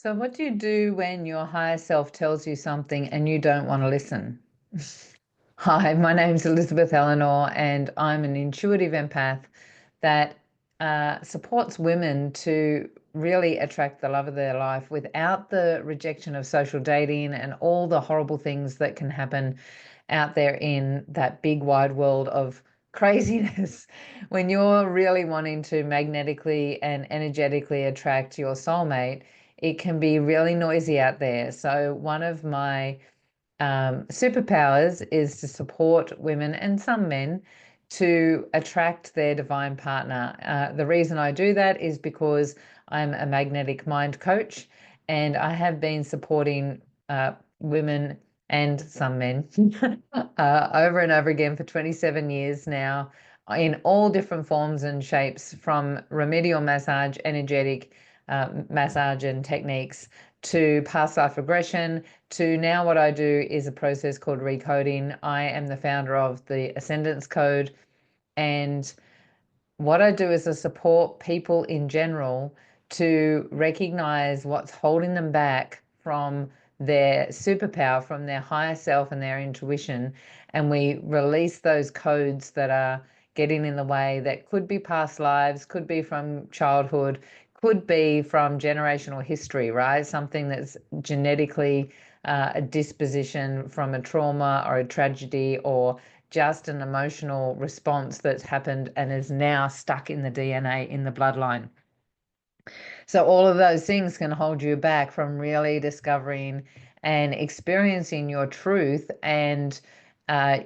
So, what do you do when your higher self tells you something and you don't want to listen? Hi, my name's Elizabeth Eleanor, and I'm an intuitive empath that supports women to really attract the love of their life without the rejection of social dating and all the horrible things that can happen out there in that big wide world of craziness. When you're really wanting to magnetically and energetically attract your soulmate, it can be really noisy out there. So one of my superpowers is to support women and some men to attract their divine partner. The reason I do that is because I'm a magnetic mind coach, and I have been supporting women and some men over and over again for 27 years now in all different forms and shapes, from remedial massage, energetic massage and techniques, to past life regression, to now what I do is a process called recoding. I am the founder of the Ascendance Code, and what I do is I support people in general to recognize what's holding them back from their superpower, from their higher self and their intuition. And we release those codes that are getting in the way, that could be past lives, could be from childhood, could be from generational history, right? Something that's genetically a disposition from a trauma or a tragedy, or just an emotional response that's happened and is now stuck in the DNA, in the bloodline. So all of those things can hold you back from really discovering and experiencing your truth and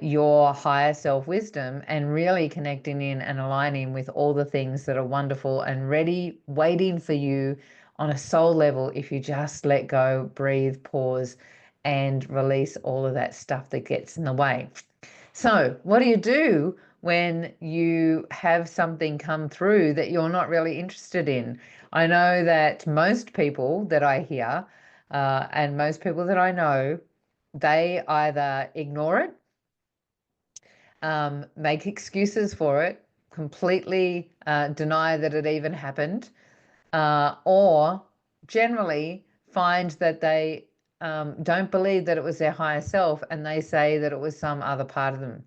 your higher self wisdom, and really connecting in and aligning with all the things that are wonderful and ready, waiting for you on a soul level if you just let go, breathe, pause, and release all of that stuff that gets in the way. So, what do you do when you have something come through that you're not really interested in? I know that most people that I hear and most people that I know, they either ignore it, make excuses for it, completely deny that it even happened, or generally find that they don't believe that it was their higher self, and they say that it was some other part of them.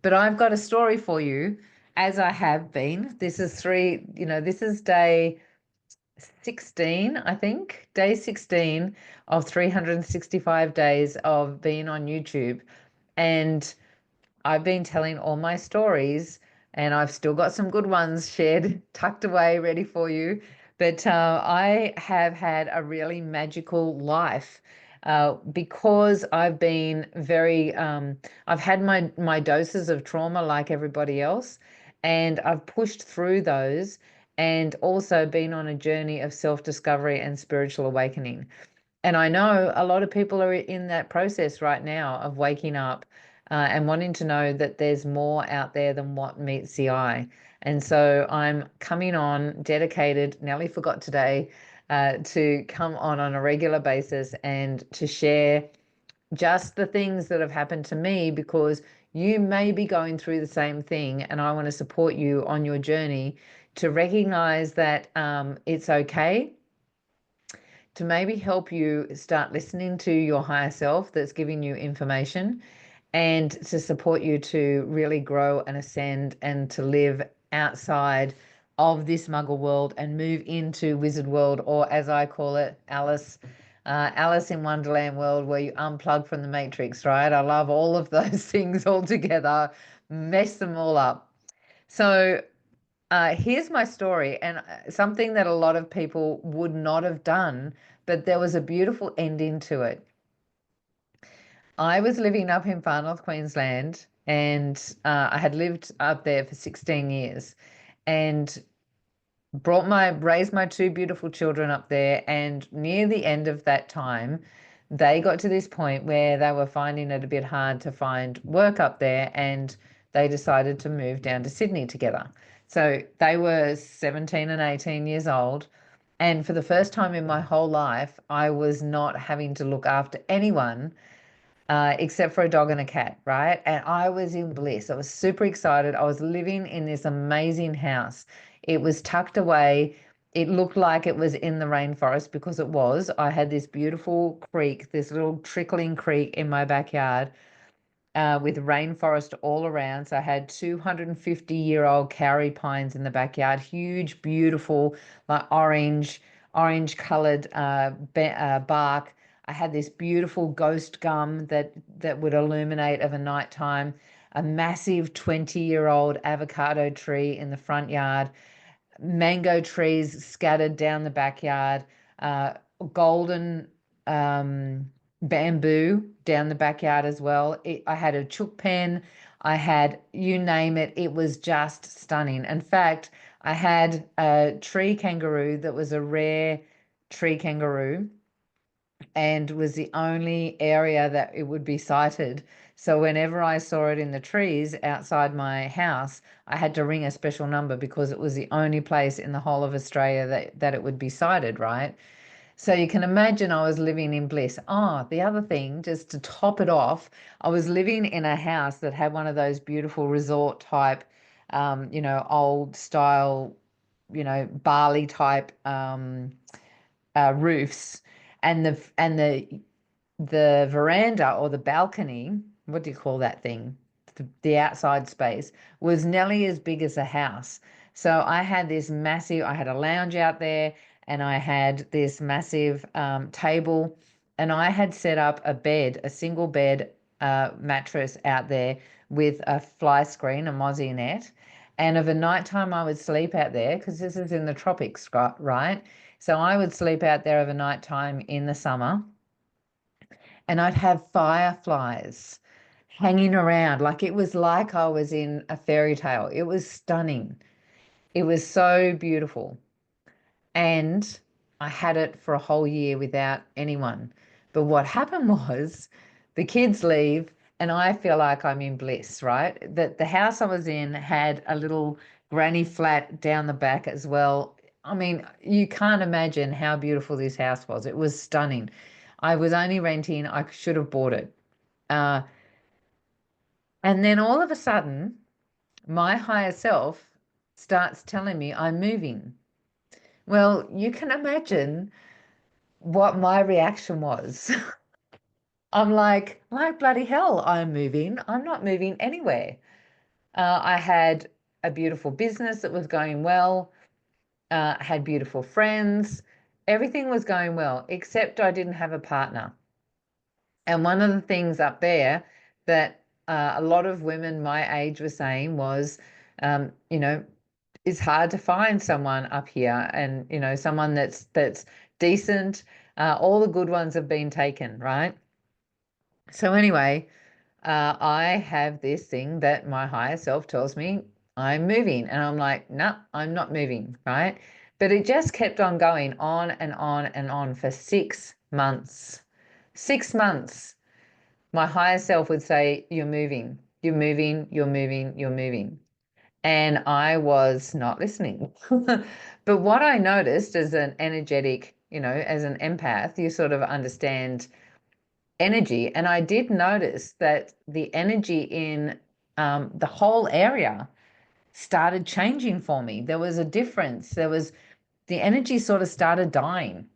But I've got a story for you, as I have been. This is this is day 16, I think, day 16 of 365 days of being on YouTube. And I've been telling all my stories, and I've still got some good ones shared, tucked away, ready for you. But I have had a really magical life because I've been I've had my doses of trauma like everybody else, and I've pushed through those, and also been on a journey of self-discovery and spiritual awakening. And I know a lot of people are in that process right now of waking up and wanting to know that there's more out there than what meets the eye. And so I'm coming on dedicated, nearly forgot today, to come on a regular basis and to share just the things that have happened to me, because you may be going through the same thing, and I want to support you on your journey to recognize that it's okay, to maybe help you start listening to your higher self that's giving you information, and to support you to really grow and ascend and to live outside of this muggle world and move into wizard world, or as I call it, Alice in Wonderland world, where you unplug from the matrix, right? I love all of those things all together, mess them all up. So here's my story, and something that a lot of people would not have done, but there was a beautiful ending to it. I was living up in Far North Queensland, and I had lived up there for 16 years, and raised my two beautiful children up there. And near the end of that time, they got to this point where they were finding it a bit hard to find work up there, and they decided to move down to Sydney together. So they were 17 and 18 years old. And for the first time in my whole life, I was not having to look after anyone except for a dog and a cat, right? And I was in bliss. I was super excited. I was living in this amazing house. It was tucked away It looked like it was in the rainforest because it was. I had this beautiful creek, this little trickling creek in my backyard, with rainforest all around. So I had 250-year-old kauri pines in the backyard, huge, beautiful, like orange colored bark. I had this beautiful ghost gum that would illuminate of a nighttime, a massive 20-year-old avocado tree in the front yard, mango trees scattered down the backyard, uh, golden bamboo down the backyard as well. I had a chook pen. I had, you name it. It was just stunning. In fact, I had a tree kangaroo that was a rare tree kangaroo and was the only area that it would be sighted. So whenever I saw it in the trees outside my house, I had to ring a special number because it was the only place in the whole of Australia that it would be sighted, right? So you can imagine I was living in bliss. Oh, the other thing, just to top it off, I was living in a house that had one of those beautiful resort type, old style, Bali type roofs, and the veranda or the balcony, what do you call that thing? The outside space was nearly as big as a house. So I had I had a lounge out there, and I had this massive table, and I had set up a single bed mattress out there with a fly screen, a mozzie net. And of a nighttime, I would sleep out there because this is in the tropics, right? So I would sleep out there of a nighttime in the summer, and I'd have fireflies hanging around. Like it was like I was in a fairy tale. It was stunning. It was so beautiful. And I had it for a whole year without anyone. But what happened was the kids leave and I feel like I'm in bliss, right? That the house I was in had a little granny flat down the back as well. I mean, you can't imagine how beautiful this house was. It was stunning. I was only renting. I should have bought it. Uh, and then all of a sudden, my higher self starts telling me I'm moving. Well, you can imagine what my reaction was. I'm like bloody hell, I'm moving. I'm not moving anywhere. I had a beautiful business that was going well. I had beautiful friends. Everything was going well, except I didn't have a partner. And one of the things up there that a lot of women my age were saying was, um, you know, it's hard to find someone up here, and someone that's decent. All the good ones have been taken, right? So anyway, I have this thing that my higher self tells me I'm moving, and I'm like, no, I'm not moving, right? But it just kept on going on and on and on for 6 months. 6 months. My higher self would say, you're moving, you're moving, you're moving, you're moving. And I was not listening. But what I noticed as an energetic, as an empath, you sort of understand energy. And I did notice that the energy in the whole area started changing for me. There was a difference. The energy sort of started dying.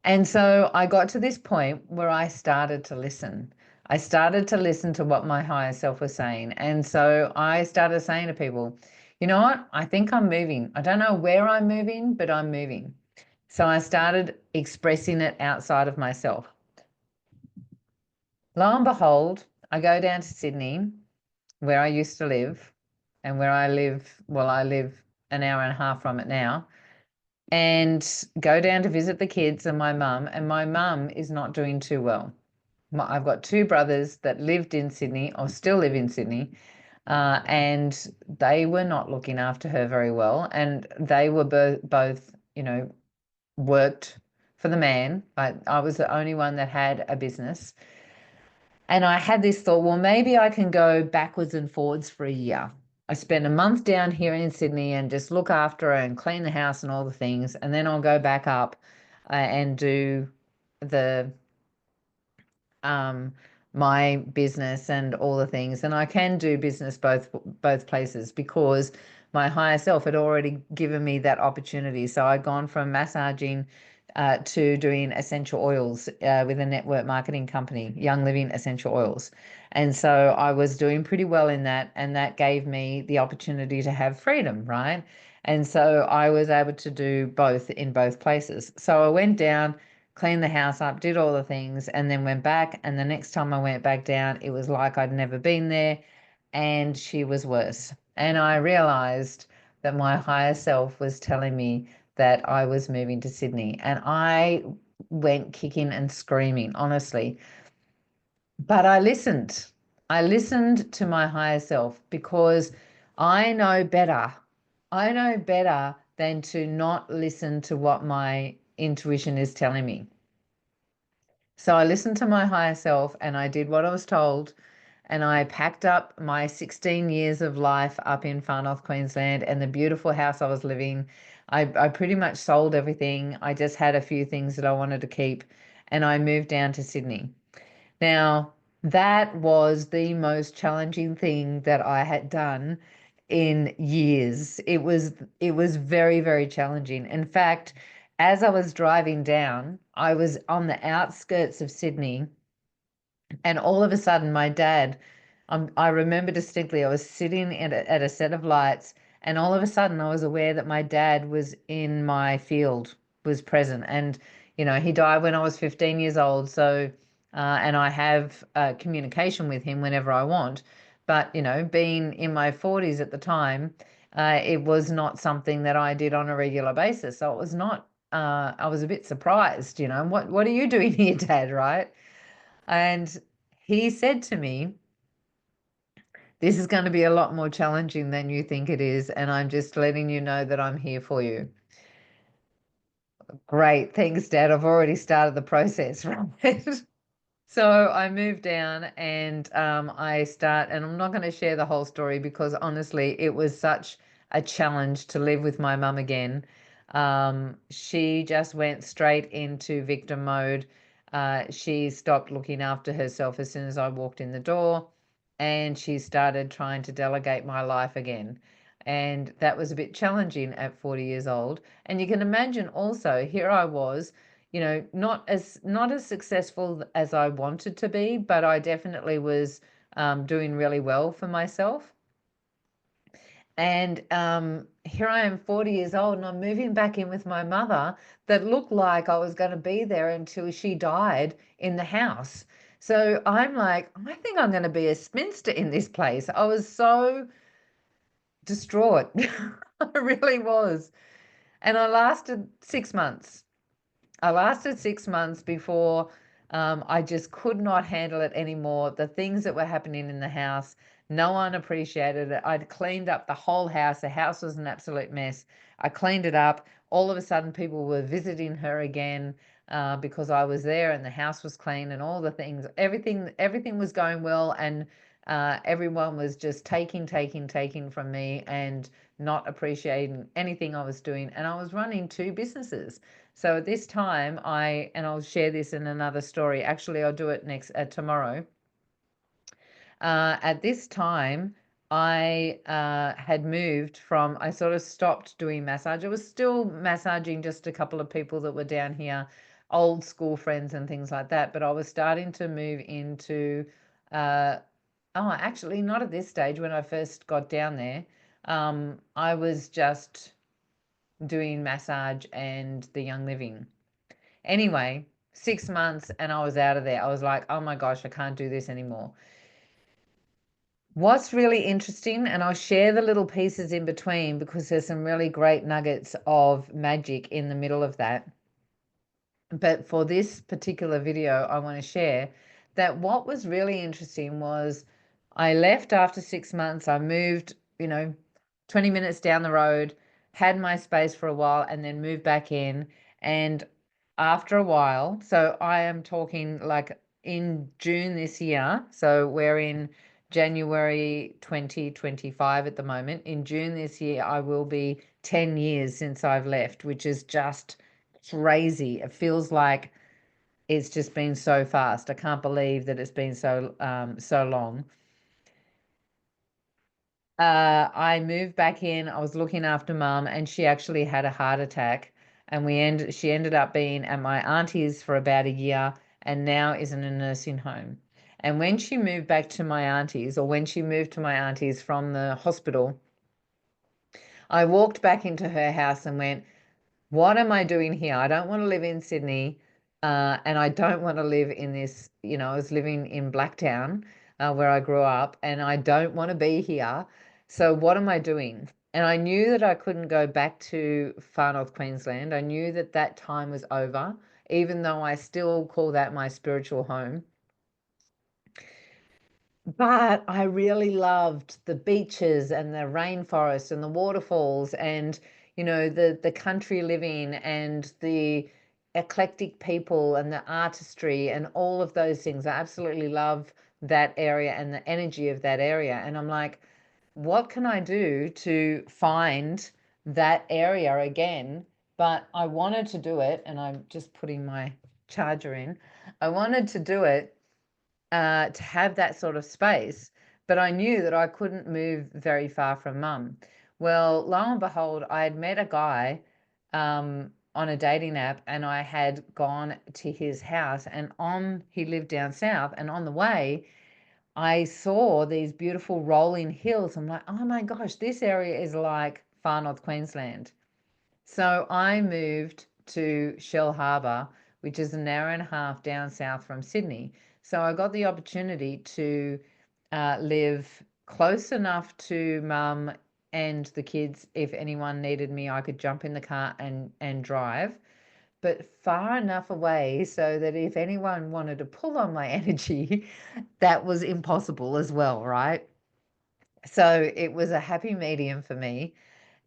And so I got to this point where I started to listen. I started to listen to what my higher self was saying. And so I started saying to people, you know what? I think I'm moving. I don't know where I'm moving, but I'm moving. So I started expressing it outside of myself. Lo and behold, I go down to Sydney, where I used to live, and where I live, well, I live an hour and a half from it now, and go down to visit the kids and my mum is not doing too well. I've got two brothers that lived in Sydney or still live in Sydney, and they were not looking after her very well, and they were both, worked for the man. I was the only one that had a business. And I had this thought, well, maybe I can go backwards and forwards for a year. I spend a month down here in Sydney and just look after her and clean the house and all the things. And then I'll go back up and do the my business and all the things. And I can do business both places because my higher self had already given me that opportunity. So I'd gone from massaging to doing essential oils with a network marketing company, Young Living Essential Oils. And so I was doing pretty well in that, and that gave me the opportunity to have freedom, right? And so I was able to do both in both places. So I went down, cleaned the house up, did all the things, and then went back. And the next time I went back down, it was like I'd never been there, and she was worse. And I realized that my higher self was telling me that I was moving to Sydney. And I went kicking and screaming, honestly. But I listened. I listened to my higher self because I know better. I know better than to not listen to what my intuition is telling me. So I listened to my higher self and I did what I was told. And I packed up my 16 years of life up in Far North Queensland and the beautiful house I was living. I pretty much sold everything. I just had a few things that I wanted to keep, and I moved down to Sydney. Now, that was the most challenging thing that I had done in years. It was very, very challenging. In fact, as I was driving down, I was on the outskirts of Sydney, and all of a sudden, my dad, I remember distinctly, I was sitting at a set of lights, and all of a sudden, I was aware that my dad was in my field, was present. And, he died when I was 15 years old. So, and I have communication with him whenever I want. But, being in my 40s at the time, it was not something that I did on a regular basis. So it was not, I was a bit surprised, what are you doing here, Dad, right? And he said to me, "This is going to be a lot more challenging than you think it is. And I'm just letting you know that I'm here for you." Great. Thanks, Dad. I've already started the process, right? So I moved down and and I'm not going to share the whole story because honestly, it was such a challenge to live with my mum again. She just went straight into victim mode. She stopped looking after herself as soon as I walked in the door, and she started trying to delegate my life again. And that was a bit challenging at 40 years old. And you can imagine also, here I was, not as successful as I wanted to be, but I definitely was doing really well for myself. And here I am, 40 years old, and I'm moving back in with my mother that looked like I was going to be there until she died in the house. So I'm like, I think I'm going to be a spinster in this place. I was so distraught. I really was. And I lasted 6 months. I lasted 6 months before I just could not handle it anymore. The things that were happening in the house, no one appreciated it. I'd cleaned up the whole house. The house was an absolute mess. I cleaned it up. All of a sudden, people were visiting her again because I was there and the house was clean and all the things. Everything was going well, and everyone was just taking from me and not appreciating anything I was doing. And I was running two businesses. So at this time, and I'll share this in another story. Actually, I'll do it tomorrow. At this time, I had moved from, I sort of stopped doing massage. I was still massaging just a couple of people that were down here, old school friends and things like that. But I was starting to move into, actually, not at this stage when I first got down there. I was just doing massage and the Young Living. Anyway, 6 months and I was out of there. I was like, oh my gosh, I can't do this anymore. What's really interesting, and I'll share the little pieces in between because there's some really great nuggets of magic in the middle of that. But for this particular video, I want to share that what was really interesting was I left after 6 months. I moved, 20 minutes down the road, had my space for a while, and then moved back in. And after a while, so I am talking like in June this year, so we're in January 2025 at the moment. In June this year, I will be 10 years since I've left, which is just crazy. It feels like it's just been so fast. I can't believe that it's been so long. I moved back in. I was looking after mum, and she actually had a heart attack. And she ended up being at my auntie's for about a year, and now is in a nursing home. And when she moved back to my auntie's, or when she moved to my auntie's from the hospital, I walked back into her house and went, what am I doing here? I don't want to live in Sydney, and I don't want to live in this. I was living in Blacktown, where I grew up, and I don't want to be here. So what am I doing? And I knew that I couldn't go back to far north Queensland. I knew that that time was over, even though I still call that my spiritual home. But I really loved the beaches and the rainforest and the waterfalls and, the country living and the eclectic people and the artistry and all of those things. I absolutely love that area and the energy of that area. And I'm like, what can I do to find that area again? But I wanted to do it, and I'm just putting my charger in. I wanted to do it to have that sort of space, but I knew that I couldn't move very far from mum. Well, lo and behold, I had met a guy on a dating app, and I had gone to his house, and he lived down south, and on the way, I saw these beautiful rolling hills. I'm like, oh my gosh, this area is like far north Queensland. So I moved to Shell Harbour, which is an hour and a half down south from Sydney. So I got the opportunity to live close enough to mum and the kids. If anyone needed me, I could jump in the car and drive, but far enough away so that if anyone wanted to pull on my energy, that was impossible as well, right? So it was a happy medium for me.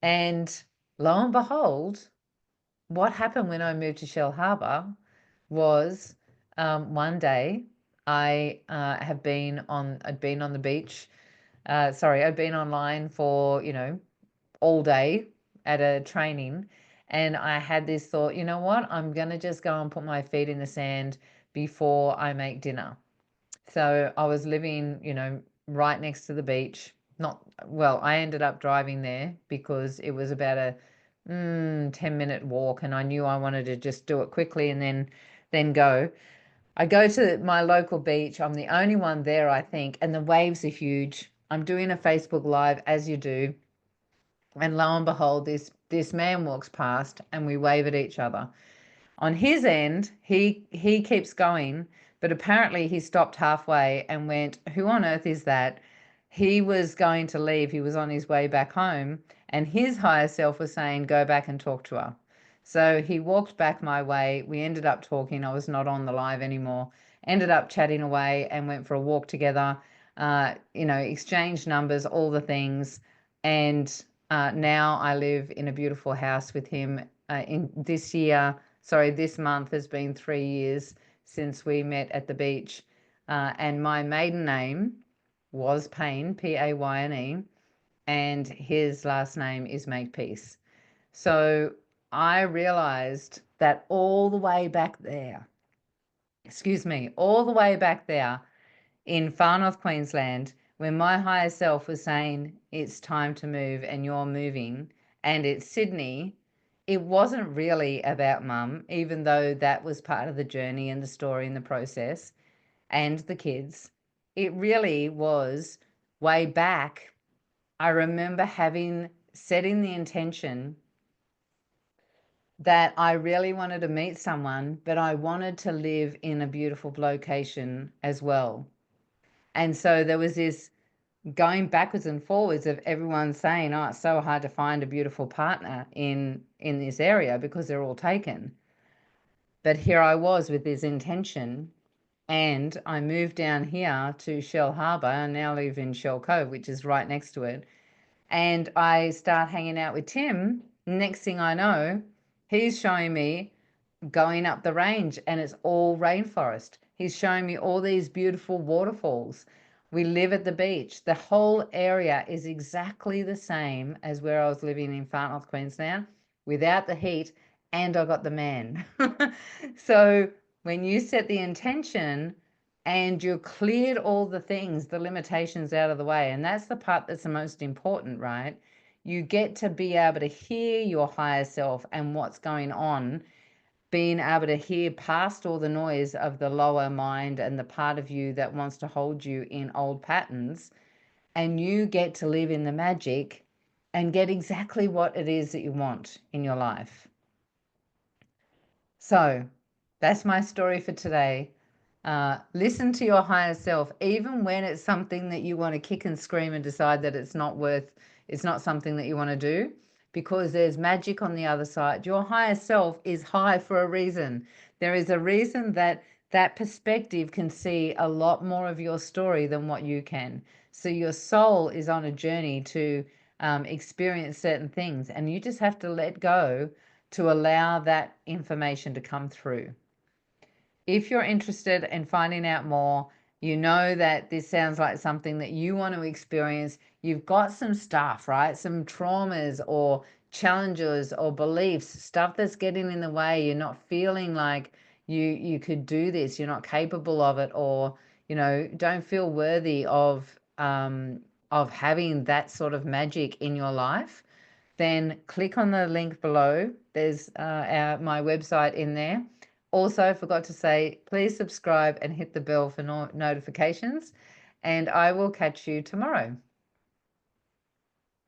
And lo and behold, what happened when I moved to Shell Harbour was one day I'd been on the beach. I'd been online for, all day at a training. And I had this thought, you know what? I'm going to just go and put my feet in the sand before I make dinner. So I was living, right next to the beach. Not well, I ended up driving there because it was about a 10-minute walk, and I knew I wanted to just do it quickly and then go. I go to my local beach. I'm the only one there, I think, and the waves are huge. I'm doing a Facebook Live as you do, and lo and behold, this man walks past, and we wave at each other. On his end, he keeps going, but apparently he stopped halfway and went, who on earth is that? He was going to leave. He was on his way back home, and his higher self was saying, go back and talk to her. So he walked back my way. We ended up talking. I was not on the live anymore. Ended up chatting away and went for a walk together, exchanged numbers, all the things. And now I live in a beautiful house with him. This month has been 3 years since we met at the beach. And my maiden name was Payne, Payne, and his last name is Makepeace. So I realized that all the way back there in far north Queensland, when my higher self was saying it's time to move and you're moving, and it's Sydney, it wasn't really about mum, even though that was part of the journey and the story and the process and the kids. It really was way back. I remember setting the intention that I really wanted to meet someone, but I wanted to live in a beautiful location as well. And so there was this going backwards and forwards of everyone saying, oh, it's so hard to find a beautiful partner in this area because they're all taken. But here I was with this intention, and I moved down here to Shell Harbour and now live in Shell Cove, which is right next to it. And I start hanging out with Tim. Next thing I know, he's showing me going up the range, and it's all rainforest. He's showing me all these beautiful waterfalls. We live at the beach. The whole area is exactly the same as where I was living in far north Queensland without the heat, and I got the man. So when you set the intention, and you've cleared all the things, the limitations out of the way. And that's the part that's the most important, right? You get to be able to hear your higher self and what's going on, being able to hear past all the noise of the lower mind and the part of you that wants to hold you in old patterns. And you get to live in the magic and get exactly what it is that you want in your life. So that's my story for today. Listen to your higher self, even when it's something that you want to kick and scream and decide that it's not something that you want to do, because there's magic on the other side. Your higher self is high for a reason. There is a reason that that perspective can see a lot more of your story than what you can. So your soul is on a journey to experience certain things, and you just have to let go to allow that information to come through. If you're interested in finding out more, you know that this sounds like something that you want to experience. You've got some stuff, right? Some traumas or challenges or beliefs, stuff that's getting in the way. You're not feeling like you could do this. You're not capable of it, or don't feel worthy of having that sort of magic in your life. Then click on the link below. There's my website in there. Also, forgot to say, please subscribe and hit the bell for notifications, and I will catch you tomorrow.